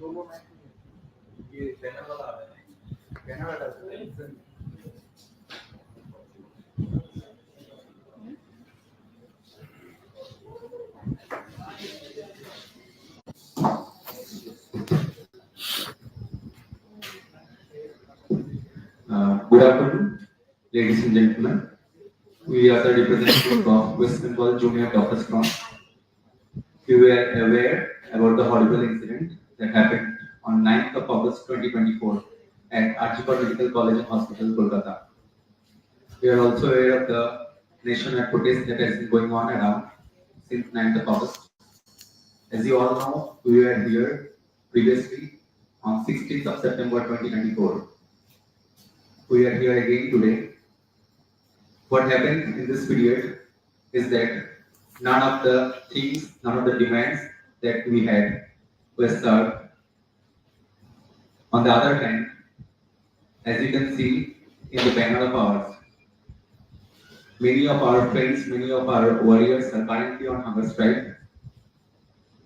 Good afternoon, ladies and gentlemen. We are the representatives of West Bengal Junior Doctors Front. We were aware about the horrible incident that happened on 9th of August 2024 at Khobor Medical College and Hospital, Kolkata. We are also aware of the national protest that has been going on around since 9th of August. As you all know, we were here previously on 16th of September 2024. We are here again today. What happened in this period is that none of the things, none of the demands that we had were served. On the other hand, as you can see in the panel of ours, many of our friends, many of our warriors are currently on hunger strike.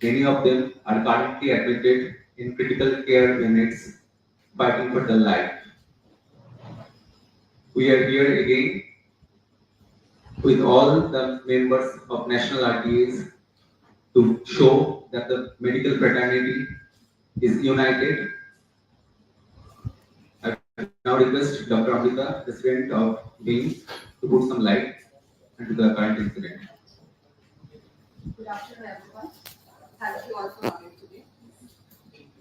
Many of them are currently admitted in critical care units fighting for their life. We are here again with all the members of national RDAs to show that the medical fraternity is united. I now request Dr. Amrita, President of BIM, to put some light into the current incident. Good afternoon, everyone. Thank you all for coming today.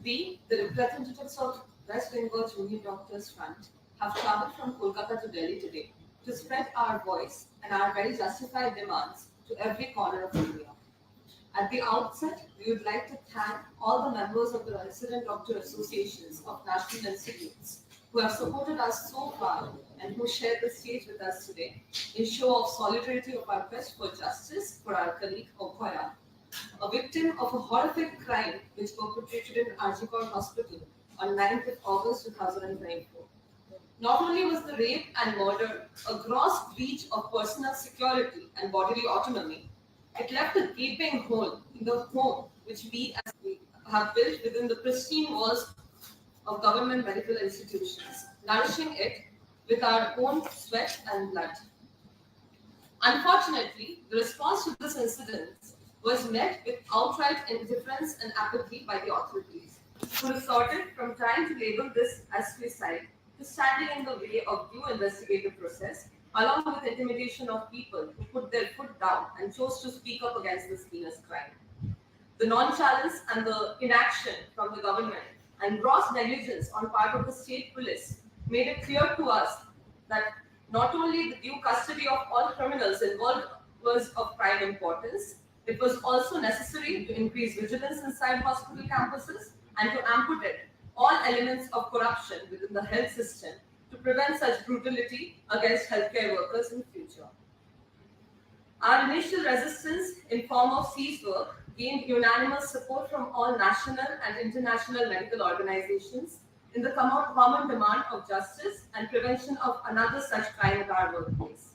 We, the representatives of West Bengal Junior Doctors Front, have traveled from Kolkata to Delhi today to spread our voice and our very justified demands to every corner of India. At the outset, we would like to thank all the members of the resident doctor associations of national institutes who have supported us so far and who share the stage with us today in show of solidarity of our quest for justice for our colleague Khobor, a victim of a horrific crime which perpetrated in Khobor Hospital on 9th of August 2024. Not only was the rape and murder a gross breach of personal security and bodily autonomy, it left a gaping hole in the home which we as we have built within the pristine walls of government medical institutions, nourishing it with our own sweat and blood. Unfortunately, the response to this incident was met with outright indifference and apathy by the authorities, who resorted from trying to label this as suicide to standing in the way of due investigative process, along with intimidation of people who put their foot down and chose to speak up against this heinous crime. The nonchalance and the inaction from the government and gross negligence on part of the state police made it clear to us that not only the due custody of all criminals involved was of prime importance, it was also necessary to increase vigilance inside hospital campuses and to amputate all elements of corruption within the health system to prevent such brutality against healthcare workers in future. Our initial resistance in form of cease work gained unanimous support from all national and international medical organizations in the common demand of justice and prevention of another such crime at our workplace.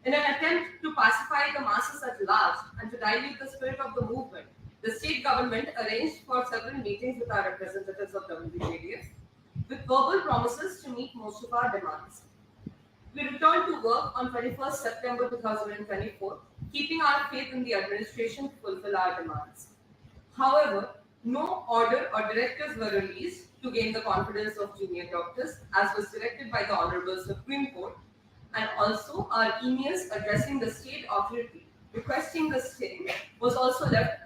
In an attempt to pacify the masses at large and to dilute the spirit of the movement, the state government arranged for several meetings with our representatives of WBJDF with verbal promises to meet most of our demands. We returned to work on 21st September 2024, keeping our faith in the administration to fulfill our demands. However, no order or directives were released to gain the confidence of junior doctors, as was directed by the Honorable Supreme Court, and also our emails addressing the state authority requesting the same was also left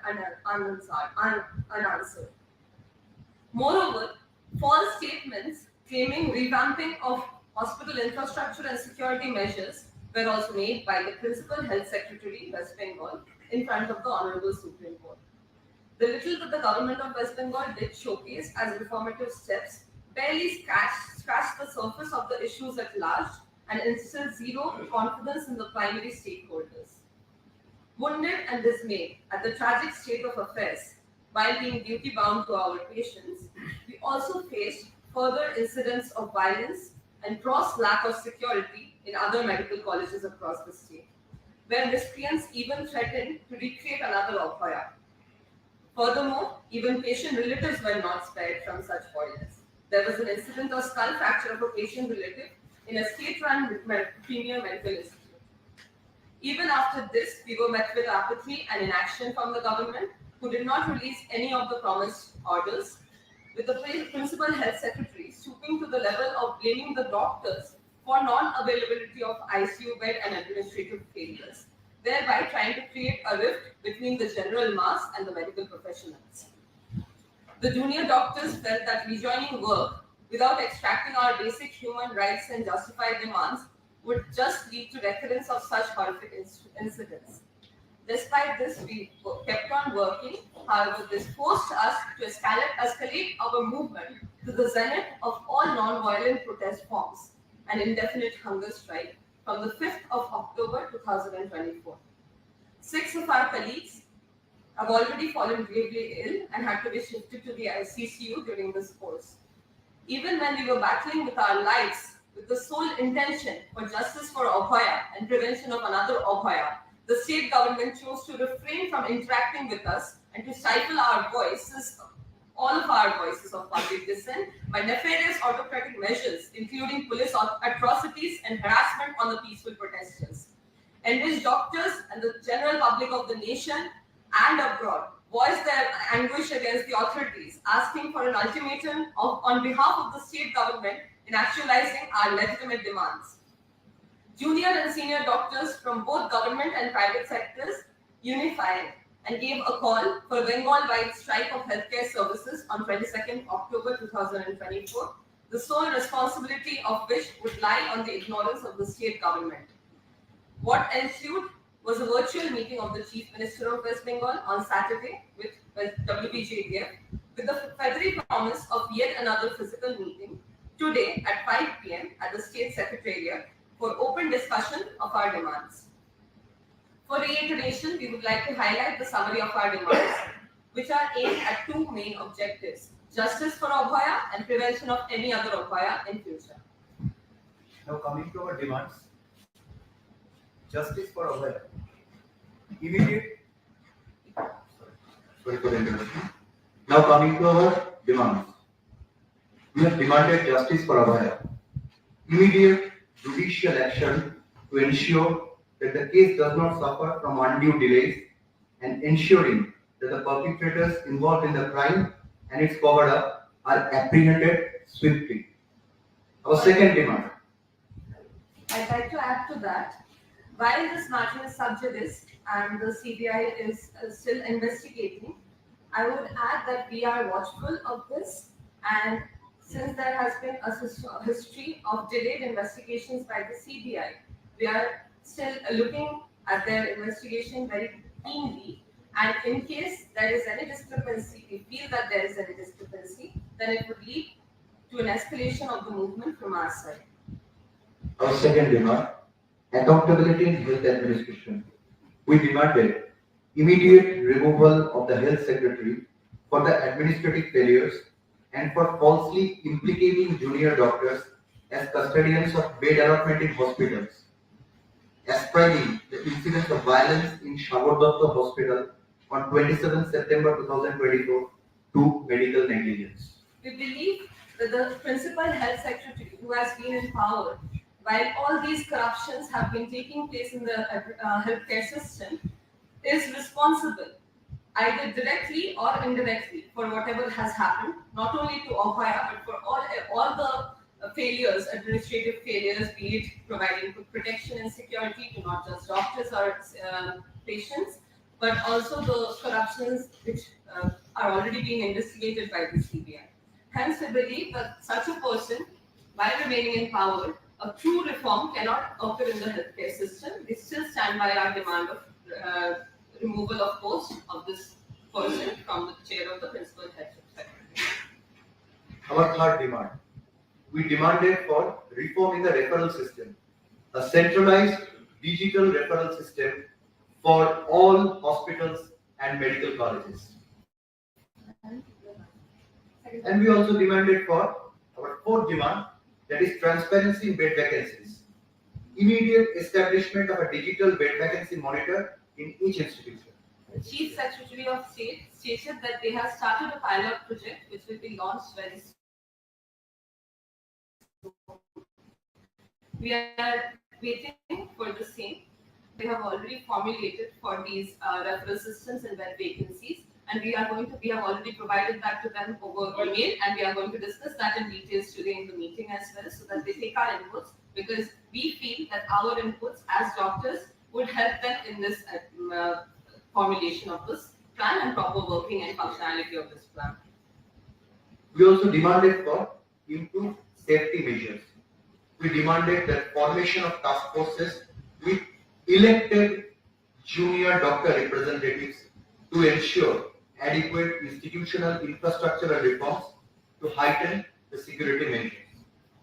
unanswered. Moreover, false statements claiming revamping of hospital infrastructure and security measures were also made by the Principal Health Secretary, West Bengal, in front of the Honorable Supreme Court. The little that the government of West Bengal did showcase as reformative steps barely scratched the surface of the issues at large and instilled zero confidence in the primary stakeholders. Wounded and dismayed at the tragic state of affairs while being duty bound to our patients, we also faced further incidents of violence and gross lack of security in other medical colleges across the state, where miscreants even threatened to recreate another Okhaya. Furthermore, even patient relatives were not spared from such violence. There was an incident of skull fracture of a patient relative in a state-run premier medical institute. Even after this, we were met with apathy and inaction from the government, who did not release any of the promised orders, with the principal health secretary stooping to the level of blaming the doctors for non-availability of ICU bed and administrative failures, thereby trying to create a rift between the general mass and the medical professionals. The junior doctors felt that rejoining work without extracting our basic human rights and justified demands would just lead to recurrence of such horrific incidents. Despite this, we kept on working. However, this forced us to escalate our movement to the zenith of all non-violent protest forms, an indefinite hunger strike from the 5th of October 2024. 6 of our colleagues have already fallen gravely ill and had to be shifted to the ICCU during this course. Even when we were battling with our lives with the sole intention for justice for Abhaya and prevention of another Abhaya, the state government chose to refrain from interacting with us and to stifle our voices, all of our voices of public dissent, by nefarious autocratic measures, including police atrocities and harassment on the peaceful protesters. Enriched doctors and the general public of the nation and abroad voiced their anguish against the authorities, asking for an ultimatum on behalf of the state government in actualizing our legitimate demands. Junior and senior doctors from both government and private sectors unified and gave a call for a Bengal-wide strike of healthcare services on 22nd October 2024, the sole responsibility of which would lie on the ignorance of the state government. What ensued was a virtual meeting of the Chief Minister of West Bengal on Saturday with WBJDF, with the feathery promise of yet another physical meeting today at 5 p.m. at the State Secretariat for open discussion of our demands. For reiteration, we would like to highlight the summary of our demands, which are aimed at two main objectives: justice for Abhaya and prevention of any other Abhaya in future. Now coming to our demands, justice for Abhaya. Immediate. Sorry for the interruption. Now coming to our demands. We have demanded justice for Abhaya. Immediate judicial action to ensure that the case does not suffer from undue delays and ensuring that the perpetrators involved in the crime and its covered up are apprehended swiftly. Our second demand. I'd like to add to that, while this matter is sub judice and the CBI is still investigating, I would add that we are watchful of this, and since there has been a history of delayed investigations by the CBI, we are still looking at their investigation very keenly, and in case there is any discrepancy, we feel that there is any discrepancy, then it would lead to an escalation of the movement from our side. Our second demand, accountability in health administration. We demanded immediate removal of the health secretary for the administrative failures and for falsely implicating junior doctors as custodians of bed allotment in hospitals, ascribing the incidence of violence in Khobor Hospital on 27 September 2024 to medical negligence. We believe that the principal health secretary who has been in power, while all these corruptions have been taking place in the healthcare system, is responsible either directly or indirectly for whatever has happened, not only to Abhaya but for all the failures, administrative failures, be it providing protection and security to not just doctors or patients, but also the corruptions which are already being investigated by the CBI. Hence, we believe that such a person, by remaining in power, a true reform cannot occur in the healthcare system. We still stand by our demand of removal of post of this person from the chair of the principal health secretary. Our third demand. We demanded for reform in the referral system, a centralized digital referral system for all hospitals and medical colleges. And we also demanded for our fourth demand, that is transparency in bed vacancies. Immediate establishment of a digital bed vacancy monitor in each institution. Chief Secretary of State stated that they have started a pilot project which will be launched very soon. We are waiting for the same. They have already formulated for these referral systems and bed vacancies, and we have already provided that to them over email, and we are going to discuss that in details today in the meeting as well, so that they take our inputs, because we feel that our inputs as doctors would help them in this formulation of this plan and proper working and functionality of this plan. We also demanded for improved safety measures. We demanded the formation of task forces with elected junior doctor representatives to ensure adequate institutional infrastructure and reforms to heighten the security measures.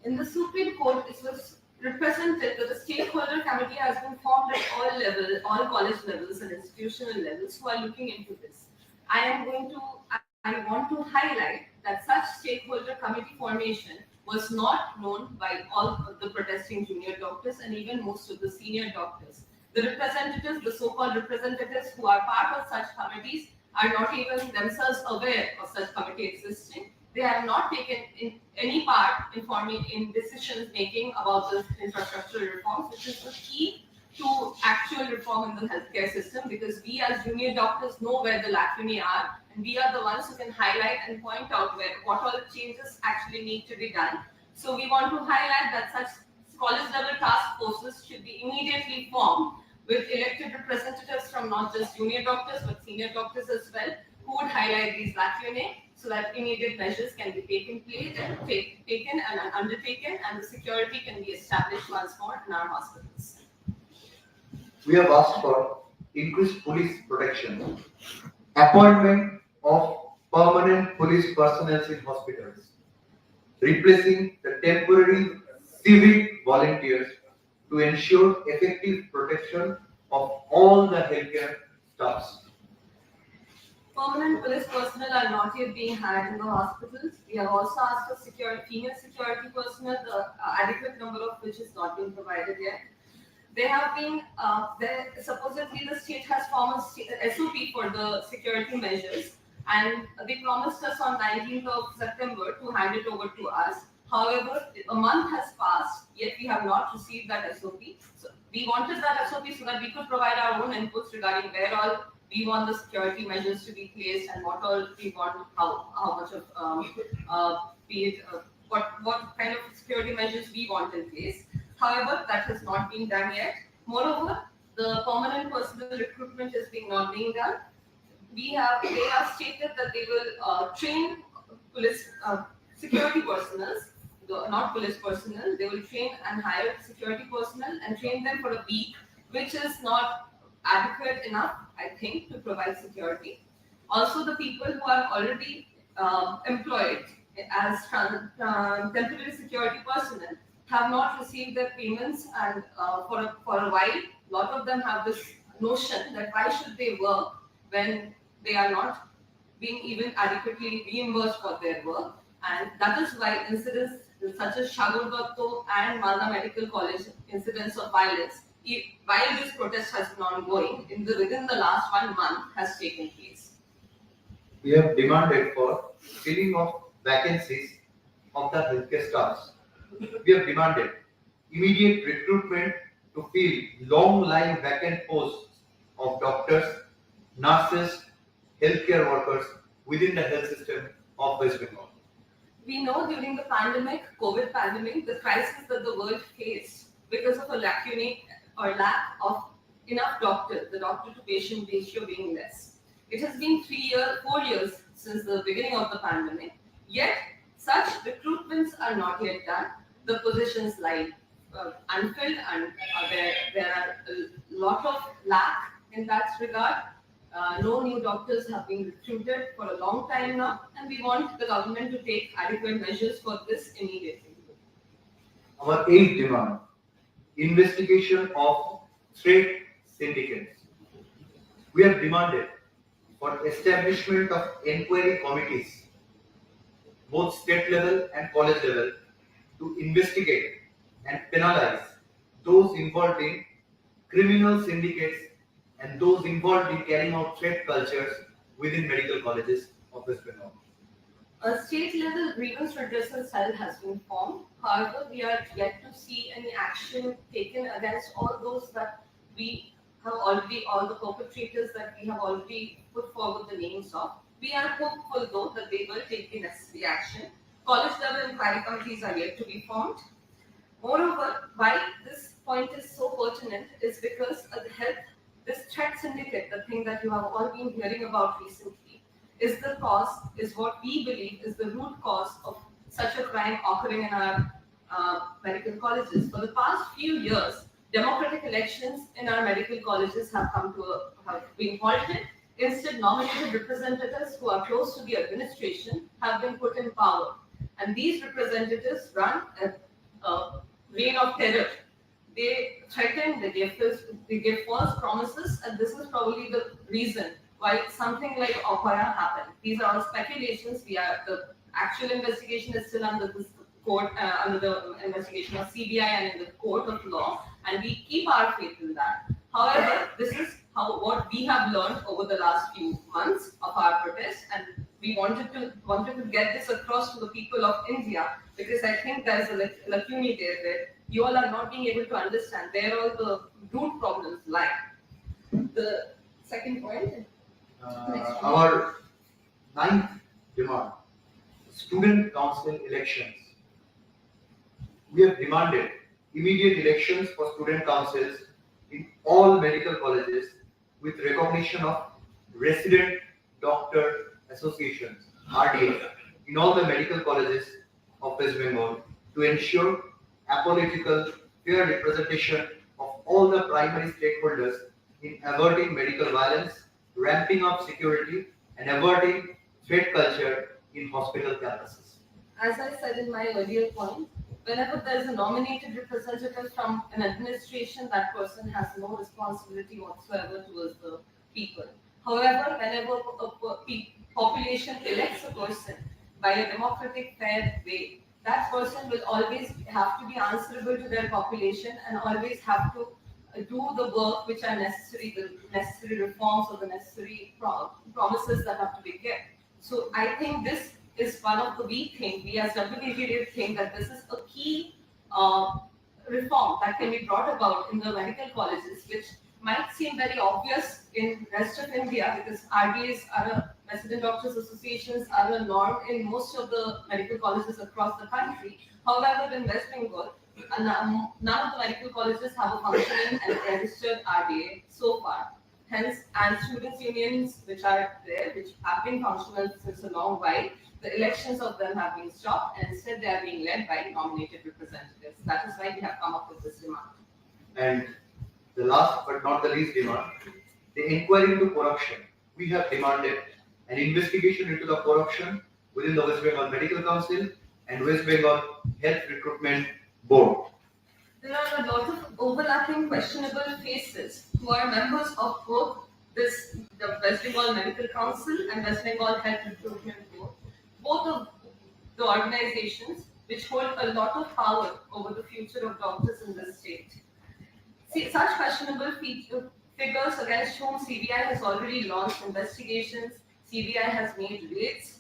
In the Supreme Court, it was represented that the stakeholder committee has been formed at all levels, all college levels and institutional levels who are looking into this. I want to highlight that such stakeholder committee formation was not known by all of the protesting junior doctors and even most of the senior doctors. The representatives, the so-called representatives who are part of such committees, are not even themselves aware of such committee existing. They have not taken any part in decisions making about the infrastructural reforms, which is the key to actual reform in the healthcare system, because we as junior doctors know where the lacunae are, and we are the ones who can highlight and point out what all changes actually need to be done. So we want to highlight that such college level task forces should be immediately formed with elected representatives from not just junior doctors but senior doctors as well, who would highlight these lacunae so that immediate measures can be taken and undertaken, and the security can be established once more in our hospitals. We have asked for increased police protection, appointment of permanent police personnel in hospitals, replacing the temporary civic volunteers to ensure effective protection of all the healthcare staffs. Permanent police personnel are not yet being hired in the hospitals. We have also asked for female security personnel, the adequate number of which has not been provided yet. They have been, supposedly the state has formed a SOP for the security measures, and they promised us on 19th of September to hand it over to us. However, a month has passed, yet we have not received that SOP. So we wanted that SOP so that we could provide our own inputs regarding where all we want the security measures to be placed and what all we want, how much of what kind of security measures we want in place. However, that has not been done yet. Moreover, the permanent personnel recruitment is not being done. They have stated that they will train police security personnel, not police personnel. They will train and hire security personnel and train them for a week, which is not adequate enough, I think, to provide security. Also, the people who are already employed as temporary security personnel have not received their payments, and for a while, a lot of them have this notion that why should they work when they are not being even adequately reimbursed for their work, and that is why incidents such as Shagurdatto and Malda Medical College incidents of violence, while this protest has been ongoing, within the last 1 month has taken place. We have demanded for filling of vacancies of the healthcare staffs. We have demanded immediate recruitment to fill long-lying vacant posts of doctors, nurses, healthcare workers within the health system of West Bengal. We know during the pandemic, COVID pandemic, the crisis that the world faced because of a lacunae or lack of enough doctors, the doctor to patient ratio being less. It has been 4 years since the beginning of the pandemic, yet such recruitments are not yet done. The positions lie unfilled, and there are a lot of lack in that regard. No new doctors have been recruited for a long time now, and we want the government to take adequate measures for this immediately. Our eighth demand, investigation of threat syndicates. We have demanded for establishment of inquiry committees, both state level and college level, to investigate and penalize those involved in criminal syndicates and those involved in carrying out threat cultures within medical colleges of West Bengal. A state-level grievance redressal cell has been formed. However, we are yet to see any action taken against all those that we have already, all the perpetrators that we have already put forward the names of. We are hopeful though that they will take the necessary action. College-level inquiry committees are yet to be formed. Moreover, why this point is so pertinent is because this threat syndicate, the thing that you have all been hearing about recently, is what we believe is the root cause of such a crime occurring in our medical colleges. For the past few years, democratic elections in our medical colleges have been halted. Instead, nominated representatives who are close to the administration have been put in power, and these representatives run a reign of terror. They threaten, they give false promises, and this is probably the reason why something like Okhaya happened. These are all speculations. The actual investigation is still under this court, under the investigation of CBI and in the court of law, and we keep our faith in that. However, this is what we have learned over the last few months of our protest, and we wanted to get this across to the people of India, because I think there is a lacune there where you all are not being able to understand where all the root problems lie. The second point. Our ninth demand, student council elections. We have demanded immediate elections for student councils in all medical colleges with recognition of resident doctor associations, RDA, in all the medical colleges of West Bengal to ensure apolitical, fair representation of all the primary stakeholders in averting medical violence, ramping up security, and averting threat culture in hospital campuses. As I said in my earlier point, whenever there is a nominated representative from an administration, that person has no responsibility whatsoever towards the people. However, whenever a population elects a person by a democratic, fair way, that person will always have to be answerable to their population and always have to do the work which are necessary, the necessary reforms or the necessary promises that have to be kept. So I think this is one of the we as WBJDF think that this is a key reform that can be brought about in the medical colleges, which might seem very obvious in rest of India because RDAs resident doctors associations are a norm in most of the medical colleges across the country. However, in West Bengal, none of the medical colleges have a functioning and registered RDA so far. Hence, and students' unions which are there, which have been functional since a long while, the elections of them have been stopped and instead they are being led by nominated representatives. That is why we have come up with this demand. And the last but not the least demand, the inquiry into corruption. We have demanded an investigation into the corruption within the West Bengal Medical Council and West Bengal Health Recruitment Board. There are a lot of overlapping questionable faces who are members of both the West Bengal Medical Council and West Bengal Health Recruitment Board. Both of the organizations which hold a lot of power over the future of doctors in this state. See, such questionable figures against whom CBI has already launched investigations, CBI has made raids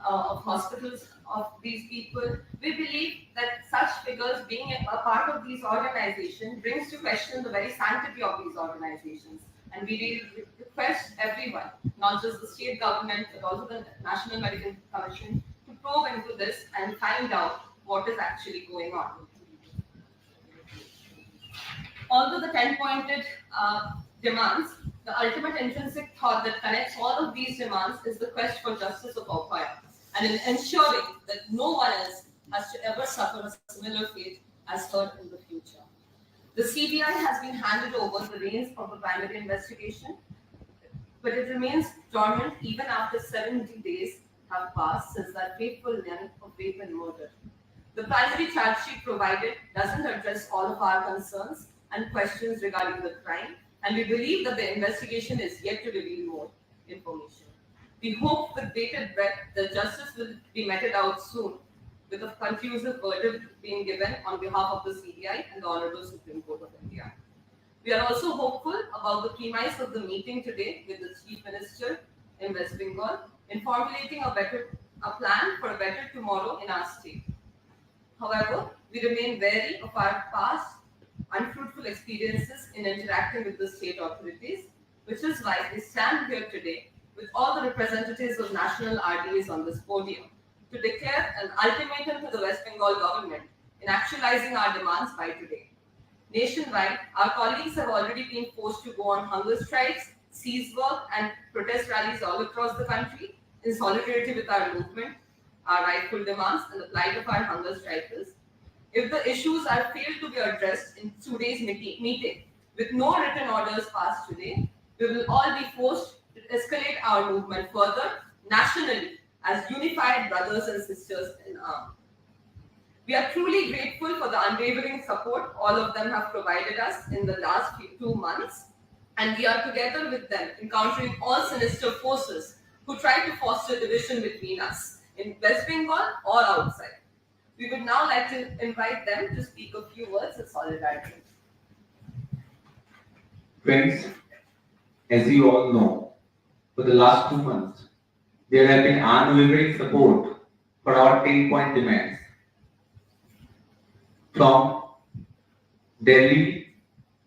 of hospitals of these people. We believe that such figures being a part of these organizations brings to question the very sanctity of these organizations. And we request everyone, not just the state government, but also the National Medical Commission, to probe into this and find out what is actually going on. Although the 10-pointed demands, the ultimate intrinsic thought that connects all of these demands is the quest for justice of Okhaya, and in ensuring that no one else has to ever suffer a similar fate as her in the future. The CBI has been handed over the reins of the primary investigation, but it remains dormant even after 70 days have passed since that fateful night of rape and murder. The primary charge sheet provided doesn't address all of our concerns and questions regarding the crime, and we believe that the investigation is yet to reveal more information. We hope with bated breath that justice will be meted out soon, with a conclusive verdict being given on behalf of the CBI and the Honorable Supreme Court of India. We are also hopeful about the premise of the meeting today with the Chief Minister in West Bengal in formulating a plan for a better tomorrow in our state. However, we remain wary of our past unfruitful experiences in interacting with the state authorities, which is why we stand here today with all the representatives of national RDAs on this podium to declare an ultimatum to the West Bengal government in actualizing our demands by today. Nationwide, our colleagues have already been forced to go on hunger strikes, cease work, and protest rallies all across the country in solidarity with our movement, our rightful demands, and the plight of our hunger strikers. If the issues are failed to be addressed in today's meeting, with no written orders passed today, we will all be forced to escalate our movement further nationally as unified brothers and sisters in arms. We are truly grateful for the unwavering support all of them have provided us in the last 2 months, and we are together with them encountering all sinister forces who try to foster division between us in West Bengal or outside. We would now like to invite them to speak a few words of solidarity. Friends, as you all know, for the last 2 months, there have been unwavering support for our 10-point demands. From Delhi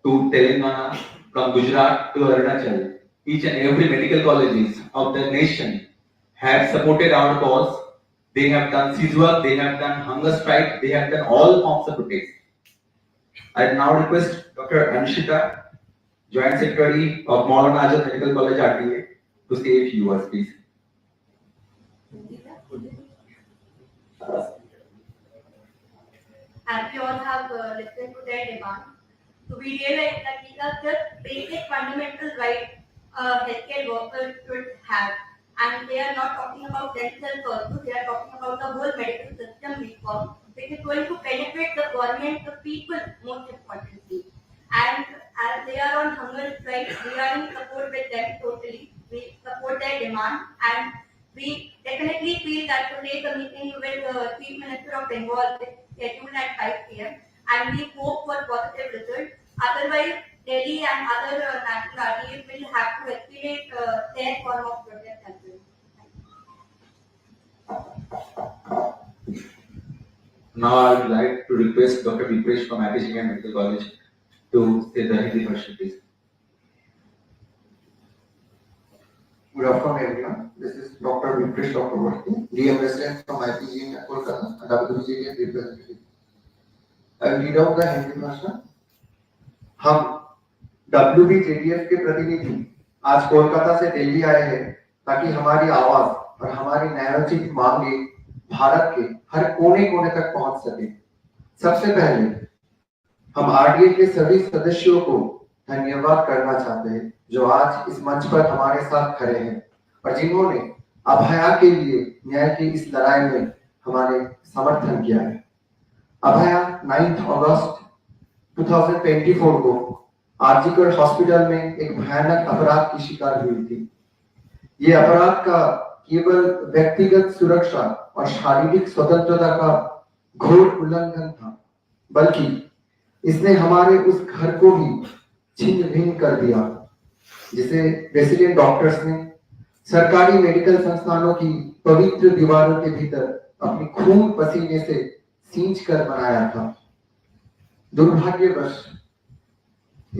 to Telangana, from Gujarat to Arunachal, each and every medical colleges of the nation have supported our cause. They have done cease work, they have done hunger strike, they have done all forms of protest. I now request Dr. Anshita, Joint Secretary of Maulana Azad Medical College RDA, to say a few words, please. As we all have listened to their demand, so we realize that these are just basic fundamental rights healthcare workers should have. And they are not talking about themselves also, they are talking about the whole medical system reform, which is going to benefit the government, the people most importantly. And as they are on hunger strike, we are in support with them totally. We support their demand, and we definitely feel that today the meeting with the Chief Minister of Bengal is scheduled at 5 p.m. and we hope for positive results. Otherwise, Delhi and other national RDAs will have to escalate their form of protest as well. Now I would like to request Dr. Vipresh from Academia Medical College to say the Hindi version, please. Good afternoon, everyone. This is Dr. Vipresh Khobor, DM resident from IPG in Kolkata and WBJDF representative. I will read out the Hindi version. हम WBJDF के प्रतिनिधि आज कोलकाता से दिल्ली आए हैं ताकि हमारी आवाज और हमारी न्यायोचित मांगे भारत के हर कोने-कोने तक पहुंच सके। सबसे पहले हम आरडीए के सभी सदस्यों को धन्यवाद करना चाहते हैं जो आज इस मंच पर हमारे साथ खड़े हैं और जिन्होंने अभया के लिए न्याय की इस लड़ाई में हमारे समर्थन किया है। अभया 9 अगस्त 2024 को आरजीकर हॉस्पिटल में एक भयानक अपराध की शिकार हुई थी। ये अपराध का केवल व्यक्तिगत सुरक्षा और शारीरिक स्वतंत्रता का घोर उल्लंघन था, बल्कि इसने हमारे उस घर को भी छिन्न भिन्न कर दिया जिसे रेसिडेंट डॉक्टर्स ने सरकारी मेडिकल संस्थानों की पवित्र दीवारों के भीतर अपनी खून पसीने से सींच कर बनाया था। दुर्भाग्यवश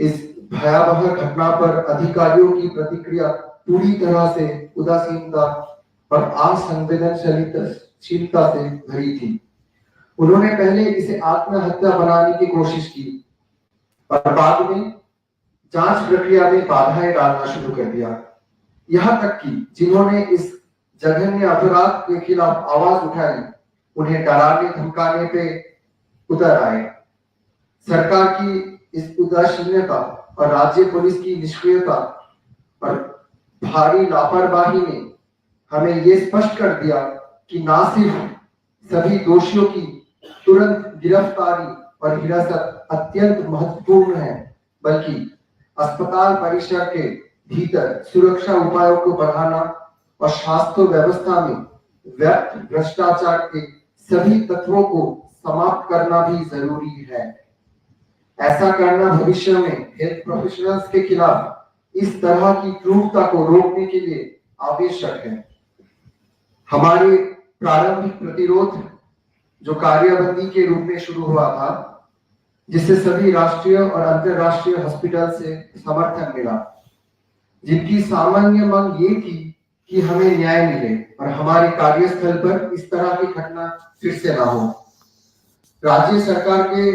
इस भयावह घटना पर अधिकारियों की प्रतिक्रिया पूरी तरह से उदासीनता और असंवेदनशीलता से भरी थी। उन्होंने पहले इसे आत्महत्या बनाने की कोशिश की और बाद में जांच प्रक्रिया में बाधाएं डालना शुरू कर दिया। यहाँ तक कि जिन्होंने इस जघन्य अपराध के खिलाफ आवाज उठाई, उन्हें डराने धमकाने पे उतर आए। सरकार की इस उदासीनता और राज्य पुलिस की निष्क्रियता और भारी लापरवाही ने हमें ये स्पष्ट कर दिया कि न सिर्फ सभी दोषियों की तुरंत गिरफ्तारी और हिरासत अत्यंत महत्वपूर्ण है, बल्कि अस्पताल परिसर के भीतर सुरक्षा उपायों को बढ़ाना और स्वास्थ्य व्यवस्था में व्याप्त भ्रष्टाचार के सभी तत्वों को समाप्त करना भी जरूरी है। ऐसा करना भविष्य में हेल्थ प्रोफेशनल्स के खिलाफ इस तरह की क्रूरता को रोकने के लिए आवश्यक है। हमारे प्रारंभिक प्रतिरोध जो कार्यबंदी के रूप में शुरू हुआ था, जिससे सभी राष्ट्रीय और अंतरराष्ट्रीय हॉस्पिटल से समर्थन मिला, जिनकी सामान्य मांग ये थी कि हमें न्याय मिले और हमारे कार्यस्थल पर इस तरह की घटना फिर से ना हो। राज्य सरकार के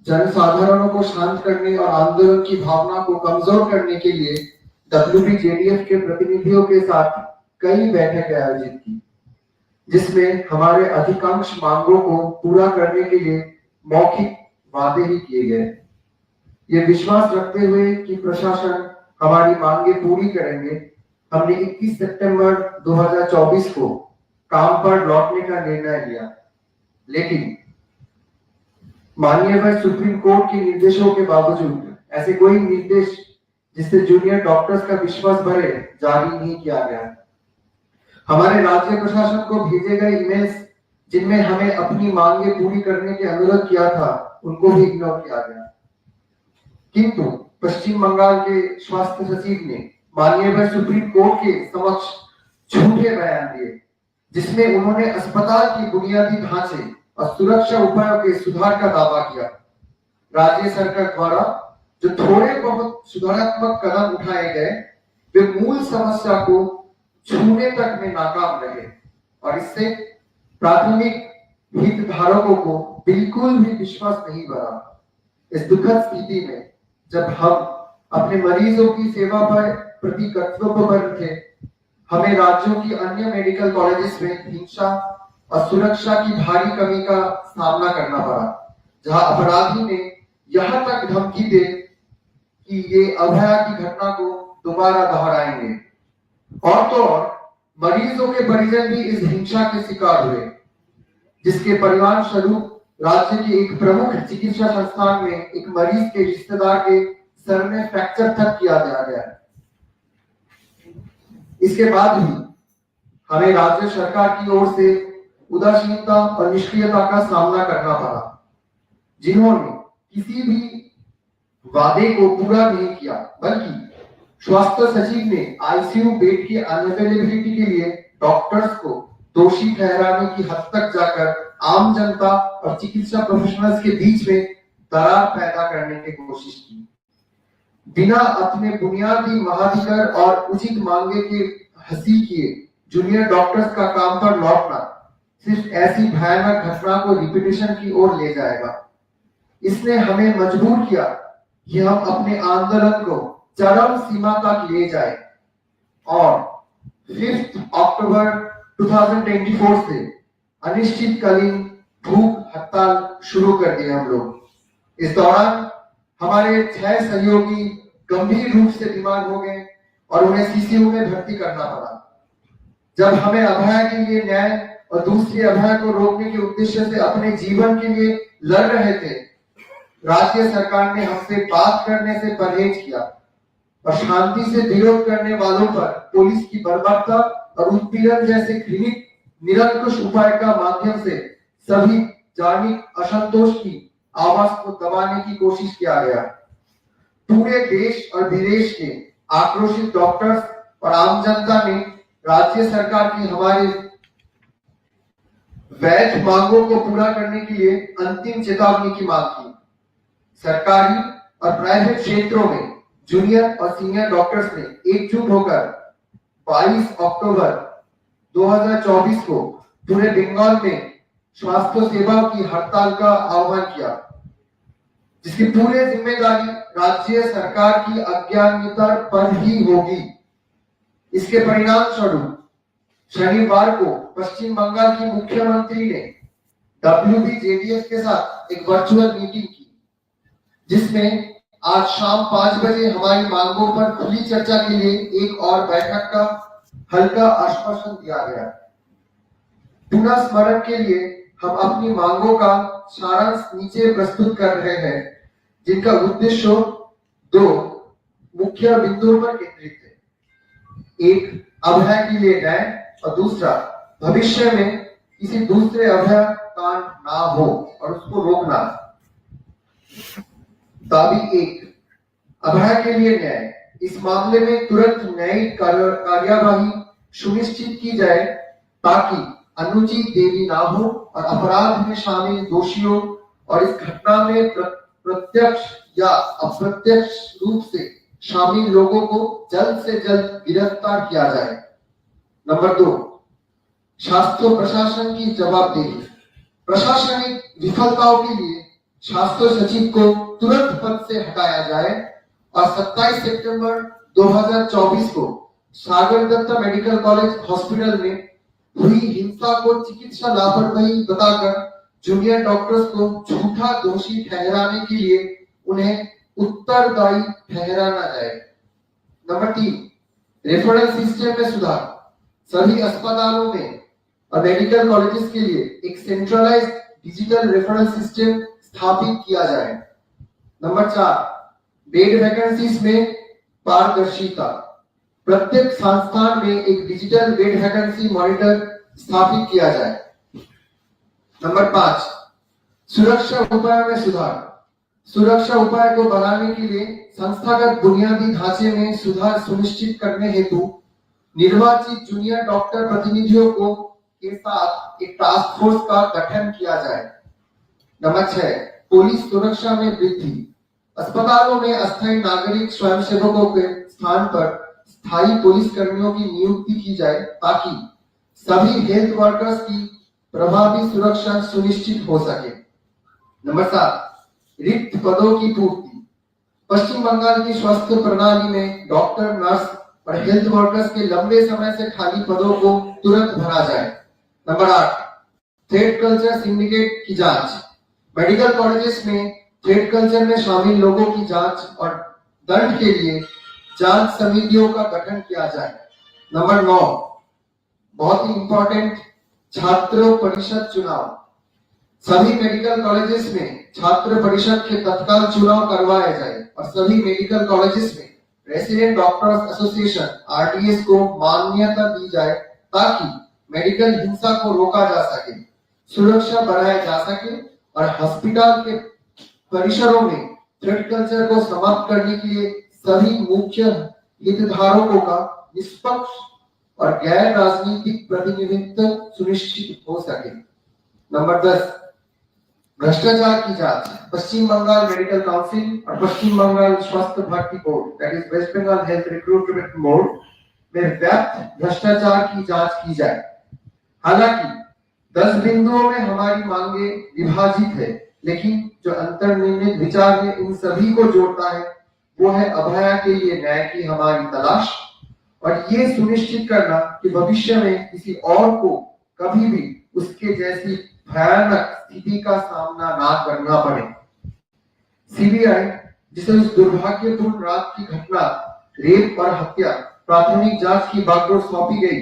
जनसाधारणों को शांत करने और आंदोलन की भावना को कमजोर करने के लिए WBJDF के प्रतिनिधियों के साथ कई बैठकें आयोजित की, जिसमें हमारे अधिकांश मांगों को पूरा करने के लिए मौखिक वादे ही किए गए। ये विश्वास रखते हुए कि प्रशासन हमारी मांगे पूरी करेंगे, हमने 21 सितंबर 2024 को काम पर लौटने का निर्णय लिया। लेकिन माननीय सुप्रीम कोर्ट के निर्देशों के बावजूद ऐसे कोई निर्देश जिससे जूनियर डॉक्टर्स का विश्वास बढ़े जारी नहीं किया गया। हमारे राज्य प्रशासन को भेजे गए ईमेल्स जिनमें हमें अपनी मांगे पूरी करने के अनुरोध किया था, उनको भी इग्नोर किया गया। किंतु पश्चिम बंगाल के स्वास्थ्य सचिव ने माननीय सुप्रीम कोर्ट के समक्ष झूठे बयान दिए, जिसमें उन्होंने अस्पताल की बुनियादी ढांचे और सुरक्षा उपायों के सुधार का दावा किया। राज्य सरकार द्वारा जो थोड़े बहुत सुधारात्मक कदम उठाए गए, वे मूल समस्या को छूने तक में नाकाम रहे और इससे प्राथमिक हितधारकों को बिल्कुल भी विश्वास नहीं बढ़ा। इस दुखद स्थिति में जब हम अपने मरीजों की सेवा पर प्रति कर्तव्यपर थे, हमें राज्यों की अन्य मेडिकल कॉलेजेस में हिंसा और सुरक्षा की भारी कमी का सामना करना पड़ा, जहां अपराधी ने यहां तक धमकी दे कि ये अभया की घटना को दोबारा दोहराएंगे। और तो और मरीजों के परिजन भी इस हिंसा के शिकार हुए, जिसके परिणाम स्वरूप राज्य के एक प्रमुख चिकित्सा संस्थान में एक मरीज के रिश्तेदार के सर में फ्रैक्चर तक किया गया। इसके बाद भी हमें राज्य सरकार की ओर से उदासीनता और निष्क्रियता का सामना करना पड़ा, जिन्होंने किसी भी वादे को पूरा नहीं किया, बल्कि स्वास्थ्य सचिव ने आईसीयू बेड की अनअवेलेबिलिटी के लिए डॉक्टर्स को दोषी ठहराने की हद तक जाकर आम जनता और चिकित्सा प्रोफेशनल्स के बीच में दरार पैदा करने की कोशिश की। बिना अपने बुनियादी महाधिकार और उचित मांगे के हंसी किए जूनियर डॉक्टर्स का काम पर लौटना सिर्फ ऐसी भयानक घटना को रिपीटेशन की ओर ले जाएगा। इसने हमें मजबूर किया कि हम अपने आंदोलन को चरम सीमा तक ले जाए और 5 अक्टूबर 2024 से अनिश्चितकालीन भूख हड़ताल शुरू कर दिया हम लोग। इस दौरान हमारे 6 सहयोगी गंभीर रूप से बीमार हो गए और उन्हें सीसीयू में भर्ती करना पड़ा। जब हमें अभया के लिए न्याय और दूसरी अभया को रोकने के उद्देश्य से अपने जीवन के लिए लड़ रहे थे, राज्य सरकार ने हमसे बात करने से परहेज किया और शांति से विरोध करने वालों पर पुलिस की बर्बरता और उत्पीड़न जैसे घृणित निरंकुश उपाय का माध्यम से सभी धार्मिक असंतोष की आवाज को दबाने की कोशिश किया गया। पूरे देश और विदेश के आक्रोशित डॉक्टर्स और आम जनता ने राज्य सरकार की हमारे वैध मांगों को पूरा करने के लिए अंतिम चेतावनी की मांग की। सरकारी और प्राइवेट क्षेत्रों में जूनियर और सीनियर डॉक्टर्स ने एकजुट होकर 22 अक्टूबर 2024 को पूरे बंगाल में स्वास्थ्य सेवाओं की हड़ताल का आह्वान किया, जिसकी पूरी जिम्मेदारी राज्य सरकार की अज्ञानता पर ही होगी। इसके परिणाम स्वरूप शनिवार को पश्चिम बंगाल की मुख्यमंत्री ने WBJDF के साथ एक वर्चुअल मीटिंग की, जिसमें आज शाम 5 बजे हमारी मांगों पर खुली चर्चा के लिए एक और बैठक का हल्का आश्वासन दिया गया। पुनः स्मरण के लिए हम अपनी मांगों का सारांश नीचे प्रस्तुत कर रहे हैं, जिनका उद्देश्य 2 मुख्य बिंदुओं पर केंद्रित है। एक, अभया के लिए न्याय और दूसरा, भविष्य में किसी दूसरे अभया कांड ना हो और उसको रोकना। दाबी 1, अभय के लिए न्याय। इस मामले में तुरंत न्यायिक कार्यवाही सुनिश्चित की जाए ताकि अनुचित देरी ना हो और अपराध में शामिल दोषियों और इस घटना में प्रत्यक्ष या अप्रत्यक्ष रूप से शामिल लोगों को जल्द से जल्द गिरफ्तार किया जाए। नंबर 2, शास्त्र प्रशासन की जवाबदेही। प्रशासनिक विफलताओं के लिए शास्त्र सचिव को तुरंत पद से हटाया जाए और 27 सितंबर 2024 को सागर दत्ता मेडिकल कॉलेज हॉस्पिटल में हुई हिंसा को चिकित्सा लापरवाही बताकर जूनियर डॉक्टर्स को झूठा दोषी ठहराने के लिए उन्हें उत्तरदायी ठहराना जाए। नंबर 3, रेफरल सिस्टम में सुधार। सभी अस्पतालों में और मेडिकल कॉलेजेस के लिए एक सेंट्रलाइज्ड डिजिटल रेफरल सिस्टम स्थापित किया जाए। नंबर 4, बेड वैकेंसीज में पारदर्शिता। प्रत्येक संस्थान में एक डिजिटल बेड वैकेंसी मॉनिटर स्थापित किया जाए। नंबर 5, सुरक्षा उपाय में सुधार। सुरक्षा उपाय को बढ़ाने के लिए संस्थागत बुनियादी ढांचे में सुधार सुनिश्चित करने हेतु निर्वाचित जूनियर डॉक्टर प्रतिनिधियों को के साथ एक टास्क फोर्स का गठन किया जाए। नंबर 6, पुलिस सुरक्षा में वृद्धि। अस्पतालों में अस्थायी नागरिक स्वयंसेवकों के स्थान पर स्थायी पुलिस कर्मियों की नियुक्ति की जाए ताकि सभी हेल्थ वर्कर्स की प्रभावी सुरक्षा सुनिश्चित हो सके। नंबर 7, रिक्त पदों की पूर्ति। पश्चिम बंगाल की स्वास्थ्य प्रणाली में डॉक्टर, नर्स और हेल्थ वर्कर्स के लंबे समय से खाली पदों को तुरंत भरा जाए। नंबर 8, थ्रेड कल्चर सिंडिकेट की जांच। मेडिकल कॉलेजेस में थ्रेड कल्चर में शामिल लोगों की जांच और दंड के लिए जांच समितियों का गठन किया जाए। नंबर 9, बहुत ही इंपॉर्टेंट, छात्र परिषद चुनाव। सभी मेडिकल कॉलेजेस में छात्र परिषद के तत्काल चुनाव करवाए जाए और सभी मेडिकल कॉलेजेस में रेसिडेंट डॉक्टर्स एसोसिएशन RDA को मान्यता दी जाए ताकि मेडिकल हिंसा को रोका जा सके, सुरक्षा बढ़ाया जा सके और अस्पताल के परिसरों में थ्रेड कल्चर को समाप्त करने के लिए सभी मुख्य हितधारकों का निष्पक्ष और गैर राजनीतिक प्रतिनिधित्व सुनिश्चित हो सके। नंबर 10, भ्रष्टाचार की जांच। पश्चिम बंगाल मेडिकल काउंसिल और पश्चिम बंगाल स्वास्थ्य भर्ती board that is West Bengal health recruitment board में व्याप्त भ्रष्टाचार की जांच की जाए। हालांकि 10 बिंदुओं में हमारी मांगे विभाजित है, लेकिन जो अंतर्निर्मित विचार में इन सभी को जोड़ता है वो है अभया के लिए न्याय की हमारी तलाश और ये सुनिश्चित करना कि भविष्य में किसी और को कभी भी उसके जैसी भयानक स्थिति का सामना ना करना पड़े। CBI जिसे उस दुर्भाग्यपूर्ण रात की घटना, रेप और हत्या प्राथमिक जांच की बागडोर सौंपी गई,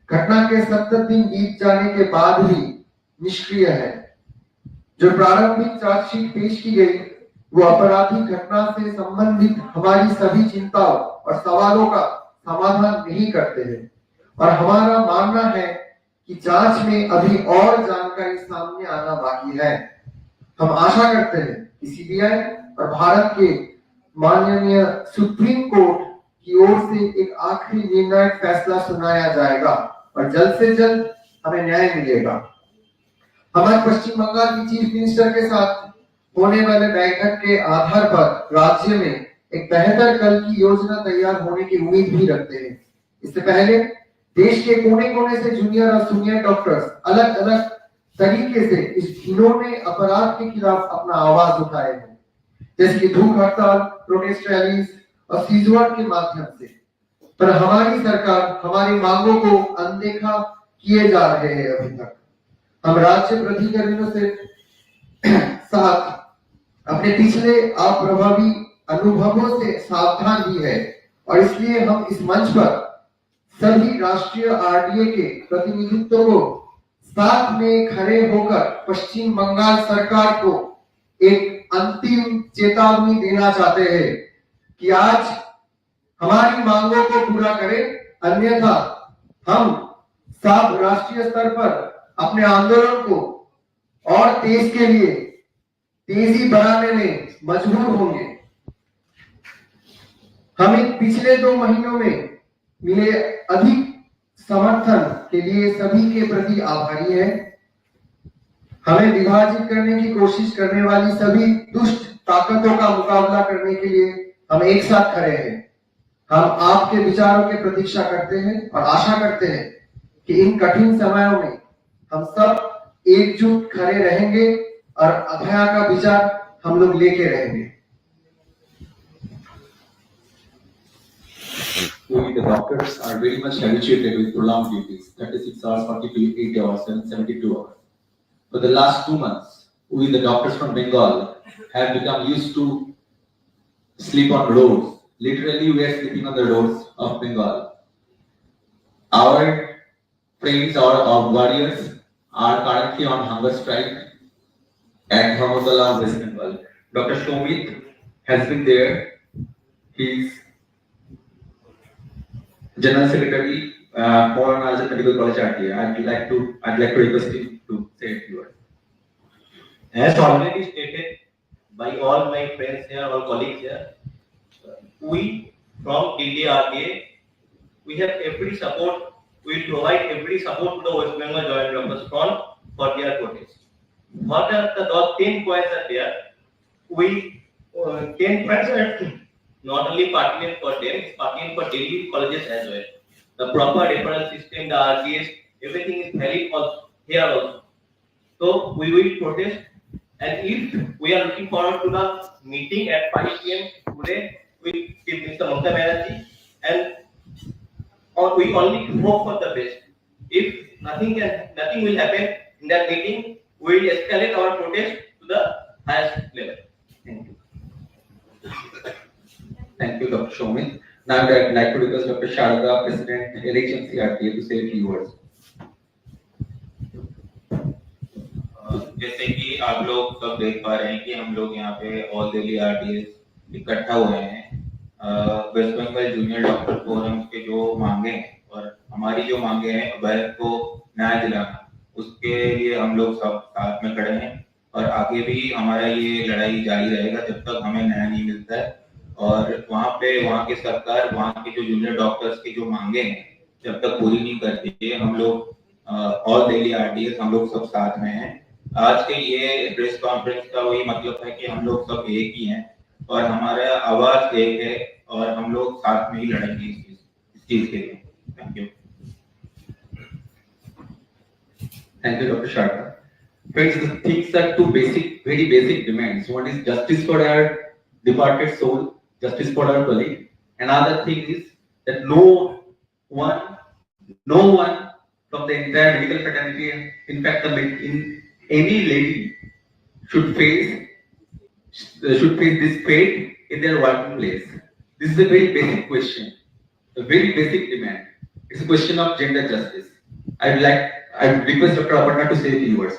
घटना के 70 दिन बीत जाने के बाद भी निष्क्रिय है। जो प्रारंभिक चार्जशीट पेश की गई वो आपराधिक घटना से संबंधित हमारी सभी चिंताओं और सवालों का समाधान नहीं करते हैं और हमारा मानना है कि जांच में अभी और जानकारी सामने आना बाकी है। हम आशा करते हैं कि CBI और भारत के माननीय सुप्रीम कोर्ट की ओर से एक आखिरी निर्णायक फैसला सुनाया जाएगा और जल्द से जल्द हमें न्याय मिलेगा। हमारे पश्चिम बंगाल की चीफ मिनिस्टर के साथ होने वाले बैठक के आधार पर राज्य में एक बेहतर कल की योजना तैयार होने की उम्मीद भी रखते हैं। इससे पहले देश के कोने कोने से जूनियर और सीनियर डॉक्टर्स अलग अलग तरीके से इस घिनौने अपराध के खिलाफ अपना आवाज उठाए हैं, जैसे कि भूख हड़ताल, प्रोटेस्ट रैलीज और सीजवर्ड के माध्यम से। पर हमारी सरकार हमारी मांगों को अनदेखा किए जा रहे हैं। अभी तक हम राज्य प्राधिकरणों से साथ अपने पिछले अप्रभावी अनुभवों से सावधान भी है और इसलिए हम इस मंच पर सभी राष्ट्रीय RDA के प्रतिनिधित्व को साथ में खड़े होकर पश्चिम बंगाल सरकार को एक अंतिम चेतावनी देना चाहते हैं कि आज हमारी मांगों को पूरा करें, अन्यथा हम सब राष्ट्रीय स्तर पर अपने आंदोलन को और तेज के लिए तेजी बढ़ाने में मजबूर होंगे। हम इन पिछले 2 महीनों में मिले अधिक समर्थन के लिए सभी के प्रति आभारी हैं। हमें विभाजित करने की कोशिश करने वाली सभी दुष्ट ताकतों का मुकाबला करने के लिए हम एक साथ खड़े हैं। हम आपके विचारों की प्रतीक्षा करते हैं और आशा करते हैं कि इन कठिन समयों में हम सब एकजुट खड़े रहेंगे और अभया का विचार हम लोग लेके रहेंगे। We, the doctors, are very much habituated with prolonged duties, 36 hours, 48 hours, and 72 hours. For the last 2 months, we, the doctors from Bengal, have become used to sleep on roads. Literally, we are sleeping on the roads of Bengal. Our friends or our warriors are currently on hunger strike at Khobor, West Bengal. Dr. Shomit has been there. He's General Secretary for National Medical College RDA. I'd like to request him to say a few words. As already stated by all my friends here, all colleagues here, we from Delhi RDA, we have every support. We will provide every support to the West Bengal Joint Doctors Front for their protest. What are the 10 points are there? We 10 points are not only pertinent for them, it's pertinent for Delhi colleges as well. The proper referral system, the RDS, everything is valid here also. So we will protest, and if we are looking forward to the meeting at 5 p.m. today with Mr. Mamata Banerjee, and we only hope for the best. If nothing will happen in that meeting, we will escalate our protest to the highest level. Thank you. Thank you, Dr. Shomit. Now I'd like to request Dr. Sharda, President, LHMC RDA, to say a few words. जैसे कि आप लोग सब देख पा रहे हैं कि हम लोग यहाँ पे ऑल दिल्ली आरडीएस इकट्ठा हुए हैं West Bengal junior doctor forum के जो मांगे हैं और हमारी जो मांगे हैं अभय को न्याय दिलाना, उसके लिए हम लोग सब साथ में खड़े हैं और आगे भी हमारा ये लड़ाई जारी रहेगा जब तक हमें न्याय नहीं मिलता है। और वहाँ की सरकार वहाँ के जो जूनियर डॉक्टर्स की जो मांगे हैं जब तक पूरी नहीं करती है, हम लोग ऑल दिल्ली आरडीएस हम लोग सब साथ में हैं। आज के ये प्रेस कॉन्फ्रेंस का वही मतलब है कि हम लोग सब एक ही हैं और हमारा आवाज एक है और हम लोग साथ में ही लड़ेंगे इस चीज के लिए। Thank you. Thank you, Dr. Sharda. Friends, the things are two very basic demands. One is justice for our departed soul, justice for our colleague. Another thing is that no one from the entire medical fraternity, in fact, any lady should face this fate in their working place. This is a very basic question, a very basic demand. It's a question of gender justice. I request Dr. Aparna to say a few words.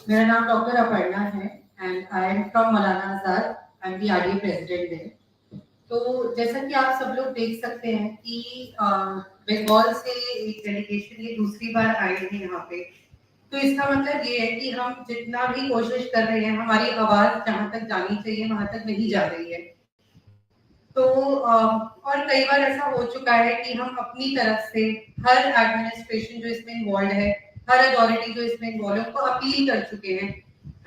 मेरा नाम doctor Aparna है and I am from Maulana Azad, I am the RDA president there. तो जैसा कि आप सब लोग देख सकते हैं कि बंगाल से एक डेलीगेशन ये दूसरी बार आए हैं यहाँ पे, तो इसका मतलब ये है कि हम जितना भी कोशिश कर रहे हैं हमारी आवाज जहाँ तक जानी चाहिए वहां तक नहीं जा रही है। तो और कई बार ऐसा हो चुका है कि हम अपनी तरफ से हर एडमिनिस्ट्रेशन जो इसमें इन्वॉल्व है, हर अथॉरिटी जो इसमें इन्वॉल्व है, उनको अपील कर चुके हैं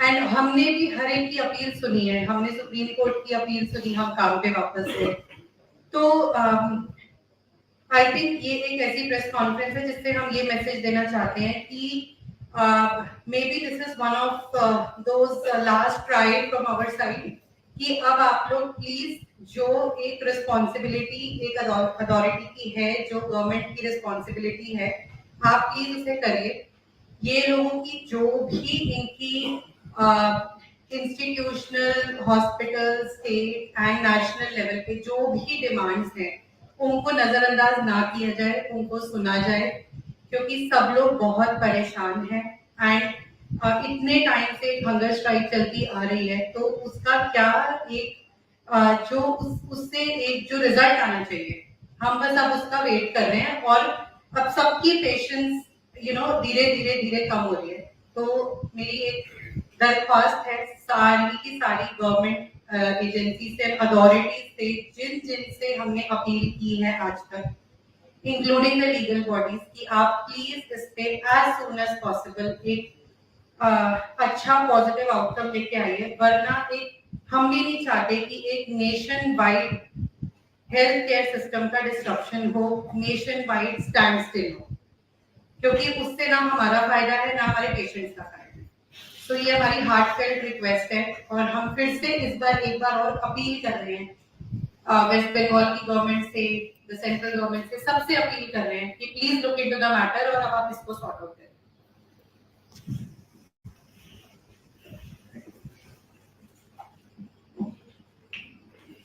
एंड हमने भी हर एक की अपील सुनी है। हमने सुप्रीम कोर्ट की अपील सुनी, हम काम पे वापस गए। तो आई थिंक ये एक ऐसी प्रेस कॉन्फ्रेंस है जिससे हम ये मैसेज देना चाहते हैं कि may be this is one of those last try from our side कि अब आप लोग प्लीज जो एक रिस्पॉन्सिबिलिटी एक अथॉरिटी की है, जो गवर्नमेंट की रिस्पॉन्सिबिलिटी है, आप प्लीज उसे करिए। ये लोगों की जो भी इनकी institutional, hospital, state and national level पे जो भी डिमांड्स हैं उनको नजरअंदाज ना किया जाए, उनको सुना जाए, क्योंकि सब लोग बहुत परेशान हैं एंड इतने टाइम से हंगर स्ट्राइक चलती आ रही है, तो उसका क्या एक जो उससे एक जो रिजल्ट आना चाहिए, हम बस अब उसका वेट कर रहे हैं। और अब सबकी पेशेंस धीरे धीरे कम हो रही है। तो मेरी एक दरख्वास्त है सारी की सारी गवर्नमेंट एजेंसी से, अथॉरिटीज से, जिन से हमने अपील की है आज तक, इंक्लूडिंग द लीगल बॉडीज, कि आप प्लीज इस पे एज सून एज पॉसिबल एक अच्छा पॉजिटिव आउटकम लेके आइए, वरना हम भी नहीं चाहते कि एक nation wide health care system का डिस्ट्रप्शन हो, नेशन वाइड स्टैंड स्टिल हो, क्योंकि उससे ना हमारा फायदा है ना हमारे पेशेंट्स का फायदा है। तो ये हमारी हार्टफेल्ट रिक्वेस्ट है, और हम फिर से एक बार और अपील कर रहे हैं वेस्ट बंगाल की गवर्नमेंट से, द सेंट्रल गवर्नमेंट से, सबसे अपील कर रहे हैं कि please look into the matter और अब आप इसको सॉर्ट आउट करें।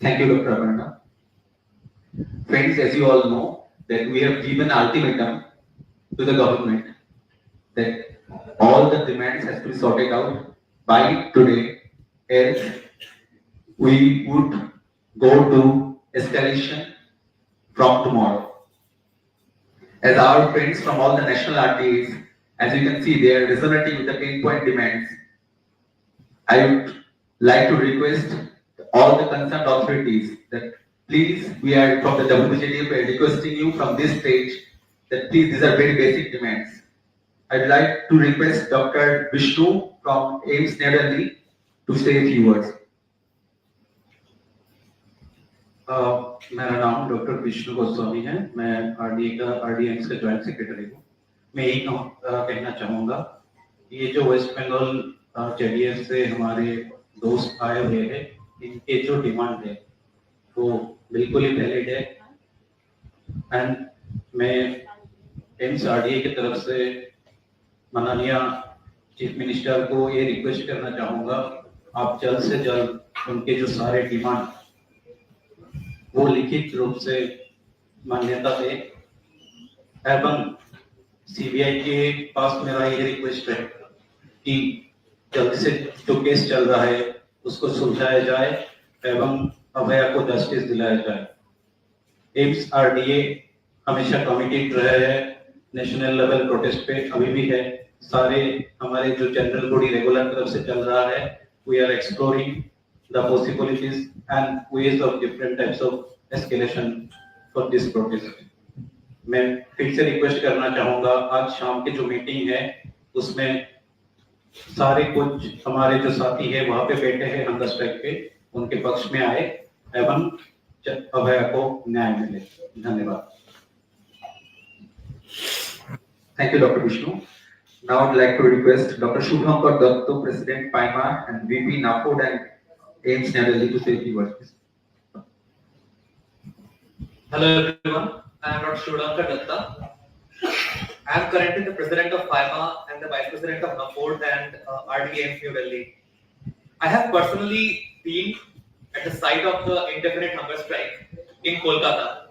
Thank you, Dr. Aparna. Friends, as you all know, that we have given ultimatum to the government that all the demands has to be sorted out by today, else we would go to escalation from tomorrow. As our friends from all the national RDAs, as you can see, they are resonating with the 10-point demands. I would like to request all the concerned authorities that please, we are from the WBJDF, we are requesting you from this stage that please, these are very basic demands. I'd like to request Dr. Vishnu from AIMS New Delhi to say a few words. मेरा नाम doctor Vishnu Goswami है, मैं RDA का joint secretary हूँ। मैं यही कहना चाहूँगा, ये जो वेस्ट बंगाल JDF से हमारे दोस्त आए हुए हैं, इनके जो डिमांड है वो बिल्कुल ही वैलिड है। एंड मैं एम्स RDA की तरफ से माननीय चीफ मिनिस्टर को ये रिक्वेस्ट करना चाहूँगा, आप जल्द से जल्द उनके जो सारे डिमांड वो लिखित रूप से मान्यता दे, एवं CBI के पास मेरा ये रिक्वेस्ट है कि जल्द से जो केस चल रहा है उसको सुलझाया जाए एवं अभया को जस्टिस दिलाया जाए। एम्स RDA हमेशा कमिटेड रहे हैं, नेशनल लेवल प्रोटेस्ट पे अभी भी है। सारे हमारे जो जनरल बॉडी रेगुलर तरफ से चल रहा है, we are exploring the possibilities and ways of different types of escalation for this protest. मैं फिर से रिक्वेस्ट करना चाहूँगा, आज शाम की जो मीटिंग है उसमें सारे कुछ हमारे जो साथी है वहाँ पे बैठे हैं हंगर स्ट्राइक पे, उनके पक्ष में आए एवं अभया को न्याय मिले। धन्यवाद। Thank you, Dr. Vishnu. Now I'd like to request Dr. Shubhankar Datto, President PAIMA and VP NAFOD and AIMS New Delhi to say a few words. Hello everyone, I am Dr. Shubhankar Datta. I am currently the President of PAIMA and the Vice President of NAFOD and RDA New Delhi. I have personally been at the site of the indefinite hunger strike in Kolkata,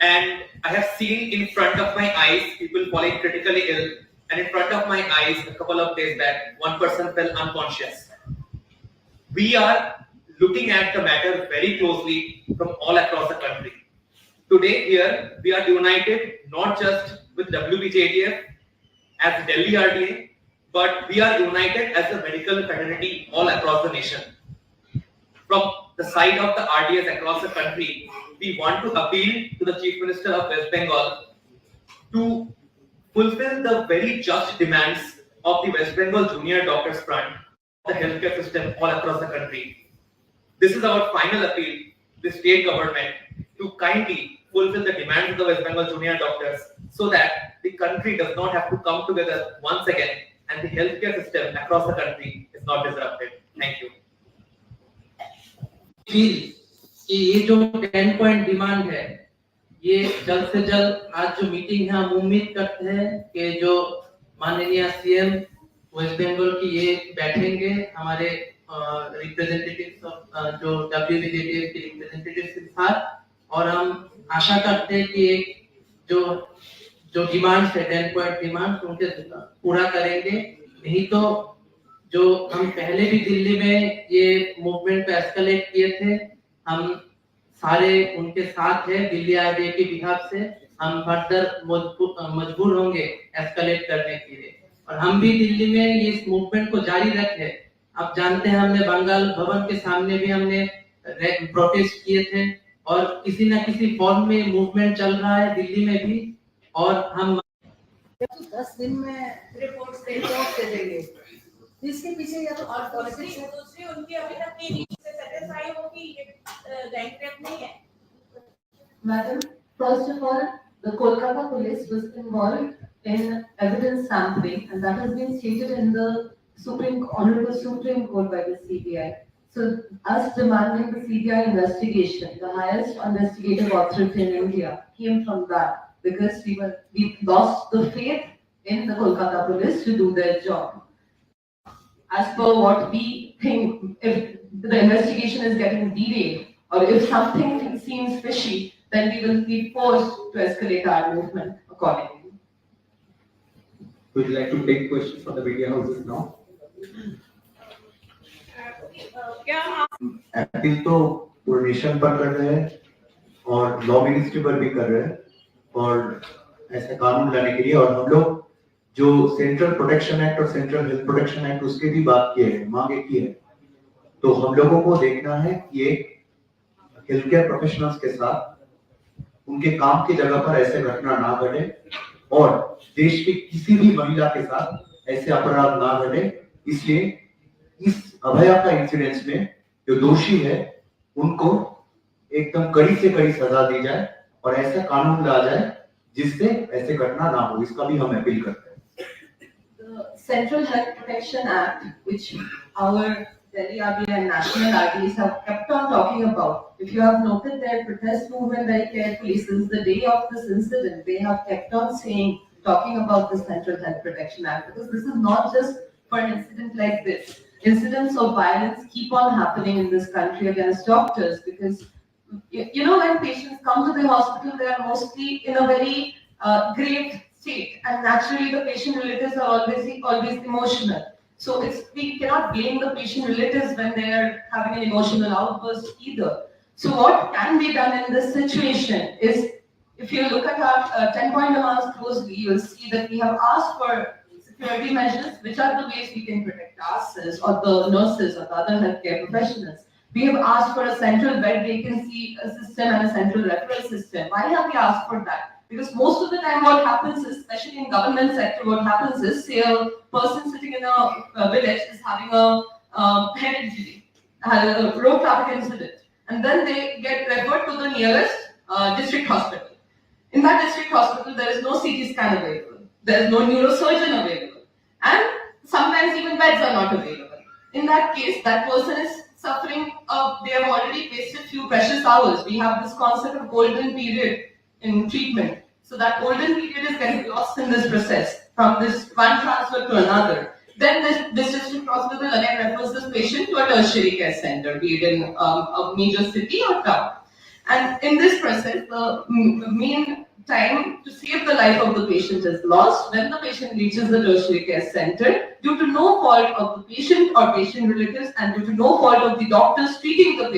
and I have seen in front of my eyes people falling critically ill, and in front of my eyes a couple of days back one person fell unconscious. We are looking at the matter very closely from all across the country. Today here we are united not just with WBJDF as Delhi RDA, but we are united as a medical fraternity all across the nation. From the side of the RDAs across the country, we want to appeal to the Chief Minister of West Bengal to fulfill the very just demands of the West Bengal Junior Doctors Front, the healthcare system all across the country. This is our final appeal to the state government to kindly fulfill the demands of the West Bengal Junior Doctors so that the country does not have to come together once again and the healthcare system across the country is not disrupted. Thank you. कि ये जो 10 point demand है, ये जल्द से जल्द आज जो मीटिंग है हम उम्मीद करते हैं कि जो माननीय CM वेस्ट बंगाल की ये बैठेंगे हमारे रिप्रेजेंटेटिव्स जो WBJDF के रिप्रेजेंटेटिव्स के साथ, और हम आशा करते हैं कि जो डिमांड्स है 10 पॉइंट डिमांड्स उनके पूरा करेंगे। नहीं तो जो हम पहले भी दिल्ली में ये मूवमेंट को एस्केलेट किए थे, हम सारे उनके साथ हैं दिल्ली RDA के बिहाफ से, हम फर्दर मजबूर होंगे एस्केलेट करने के लिए, और हम भी दिल्ली में ये इस मूवमेंट को जारी रखे। आप जानते हैं हमने बंगाल भवन के सामने भी हमने प्रोटेस्ट किए थे, और किसी न किसी फॉर्म में मूवमेंट चल रहा है दिल्ली में भी, और हम 10 दिन में रिपोर्ट दे देंगे। इसके पीछे या तो और दूसरी उनकी अभी तक की नीड से सेटिस्फाई हो कि ये रैंक रेप नहीं है। Madam, first of all, the Kolkata police was involved in evidence sampling, and that has been stated in the Honorable Supreme Court by the CBI. So, us demanding the CBI investigation, the highest investigative authority in India, came from that, because we lost the faith in the Kolkata police to do their job. As per what we think, if the investigation is getting delayed, or if something seems fishy, then we will be forced to escalate our movement accordingly. Would you like to take questions from the media houses now? Appeal तो पूरे nation पर कर रहे हैं और law ministry पर भी कर रहे हैं और ऐसा कानून लाने के लिए, और हम लोग जो सेंट्रल प्रोटेक्शन एक्ट और सेंट्रल हेल्थ प्रोटेक्शन एक्ट उसके भी बात किए हैं, मांगे की है। तो हम लोगों को देखना है कि हेल्थ केयर प्रोफेशनल्स के साथ उनके काम की जगह पर ऐसे घटना ना घटे, और देश की किसी भी महिला के साथ ऐसे अपराध ना घटे। इसलिए इस अभया का इंसिडेंस में जो दोषी है उनको एकदम कड़ी से कड़ी सजा दी जाए और ऐसा कानून ला जाए जिससे ऐसे घटना ना हो, इसका भी हम अपील करते हैं। The Central Health Protection Act, which our Delhi RDA and national RDAs have kept on talking about. If you have noted their protest movement very carefully since the day of this incident, they have kept on talking about the Central Health Protection Act, because this is not just for an incident like this. Incidents of violence keep on happening in this country against doctors, because you know, when patients come to the hospital, they are mostly in a very grave state, and naturally the patient relatives are always emotional. So we cannot blame the patient relatives when they are having an emotional outburst either. So what can be done in this situation is, if you look at our 10-point demands closely, you will see that we have asked for security measures, which are the ways we can protect ourselves or the nurses or the other healthcare professionals. We have asked for a central bed vacancy system and a central referral system. Why have we asked for that? Because most of the time what happens is, especially in government sector, what happens is, say a person sitting in a village is having a head injury, a road traffic incident, and then they get referred to the nearest district hospital. In that district hospital, there is no CT scan available, there is no neurosurgeon available, and sometimes even beds are not available. In that case, that person is suffering, they have already wasted few precious hours. We have this concept of golden period in treatment. So that golden period is getting lost in this process, from this one transfer to another. Then this district hospital again refers this patient to a tertiary care center, be it in a major city or town. And in this process, the main time to save the life of the patient is lost when the patient reaches the tertiary care center due to no fault of the patient or patient relatives, and due to no fault of the doctors treating the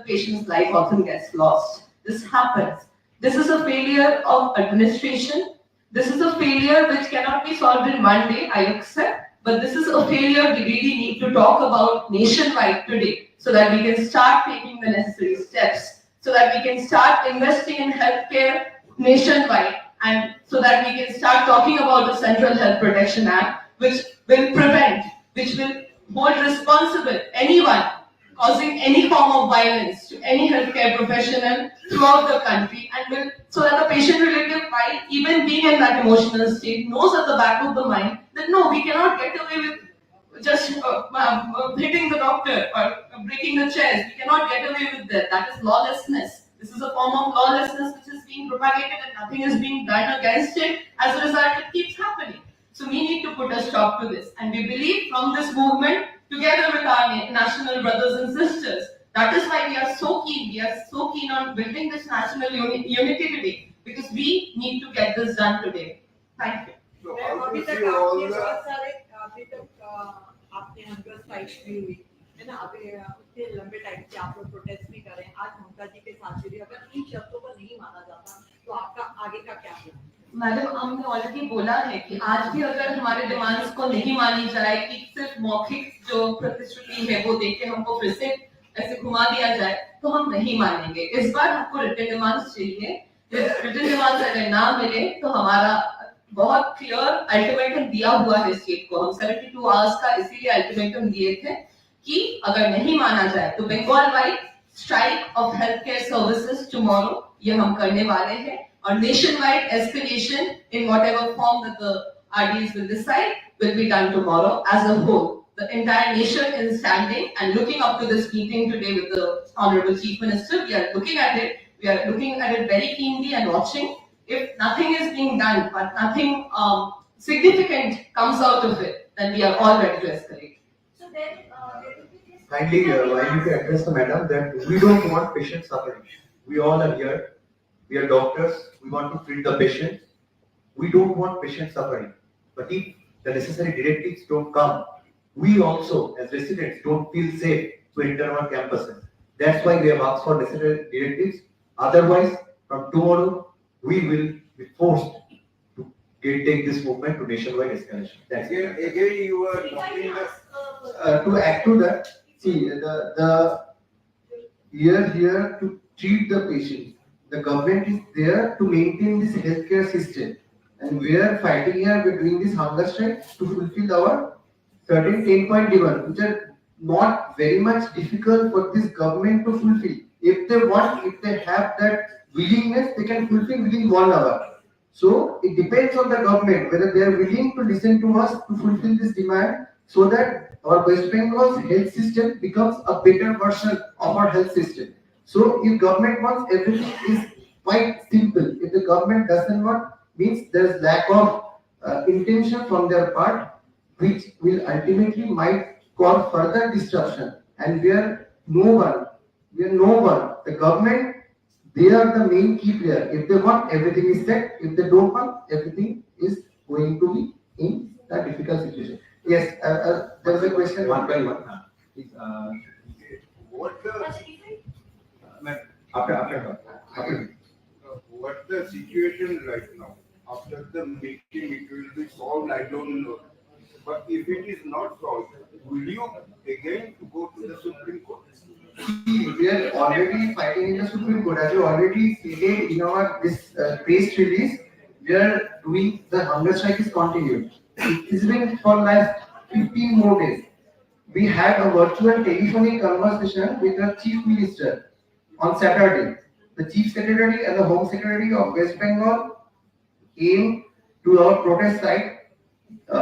patient's life often gets lost. This happens. This is a failure of administration. This is a failure which cannot be solved in one day, I accept. But this is a failure we really need to talk about nationwide today, so that we can start taking the necessary steps, so that we can start investing in healthcare nationwide, and so that we can start talking about the Central Health Protection Act, which will prevent, which will hold responsible anyone causing any form of violence to any healthcare professional throughout the country, and will, so that the patient relative, while even being in that emotional state, knows at the back of the mind that no, we cannot get away with just hitting the doctor or breaking the chairs. We cannot get away with that. That is lawlessness. This is a form of lawlessness which is being propagated, and nothing is being done against it. As a result, it keeps happening. So we need to put a stop to this, and we believe from this movement, together with our national brothers and sisters, that is why we are so keen. We are so keen on building this national unity today, because we need to get this done today. Thank you. अभी तक आपने बहुत सारे अभी तक आपने hunger strikes भी हुई है ना, अभी उतने लंबे टाइम से आप लोग प्रोटेस्ट भी कर रहे हैं। आज ममता जी के साथ भी अगर इन शर्तों को नहीं माना जाता तो आपका आगे का क्या प्लान? मैडम, हमने ऑलरेडी बोला है कि आज भी अगर हमारे डिमांड्स को नहीं मानी जाए कि सिर्फ मौखिक जो प्रतिश्रुति है वो देके हमको फिर से ऐसे घुमा दिया जाए तो हम नहीं मानेंगे। इस बार हमको रिटन डिमांड्स चाहिए। रिटन डिमांड्स अगर ना मिले तो हमारा बहुत क्लियर अल्टीमेटम दिया हुआ है स्टेट को। हम 72 आवर्स का इसीलिए अल्टीमेटम दिए थे कि अगर नहीं माना जाए तो Bengal wide strike of health care services tomorrow ये हम करने वाले हैं, और nationwide escalation in whatever form that the RDs will decide will be done tomorrow as a whole. The entire nation is standing and looking up to this meeting today with the Honorable Chief Minister. We are looking at it. We are looking at it very keenly and watching. If nothing is being done, but nothing significant comes out of it, then we are all ready to escalate. So there will be this. Kindly, I need to address the madam that we don't want patient suffering. We all are here. We are doctors. We want to treat the patients. We don't want patient suffering. But if the necessary directives don't come, we also, as residents, don't feel safe to enter our campuses. That's why we have asked for necessary directives. Otherwise, from tomorrow, we will be forced to take this movement to nationwide escalation. That's it. Again, you are talking To add to that, see, we are here to treat the patients. The government is there to maintain this healthcare system, and we are fighting here. We're doing this hunger strike to fulfill our certain 10-point demand, which are not very much difficult for this government to fulfill. If they want, if they have that willingness, they can fulfill within 1 hour. So it depends on the government whether they are willing to listen to us to fulfill this demand, so that our West Bengal's health system becomes a better version of our health system. So if government wants, everything is quite simple. If the government doesn't want, means there's lack of intention from their part, which will ultimately might cause further disruption. And we are no one. The government, they are the main key player. If they want, everything is set. If they don't want, everything is going to be in a difficult situation. Yes, there was a question. One by one. what the situation right now. After the meeting, it will be solved. I don't know. But if it is not solved, will you again go to the Supreme Court? We are already fighting in the Supreme Court. As you already stated in our this press release, we are doing the hunger strike is continued. It has been for last 15 more days. We had a virtual telephonic conversation with the Chief Minister on Saturday. The Chief Secretary and the Home Secretary of West Bengal came to our protest site,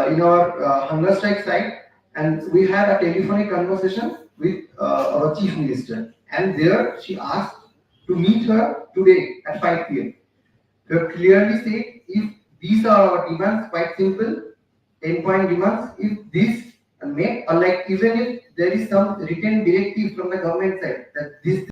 in our hunger strike site, and we had a telephonic conversation with our Chief Minister. And there she asked to meet her today at 5 p.m. We have clearly said if these are our demands, quite simple, 10-point demands, if these are met, or like even if there is some written directive from the government side that this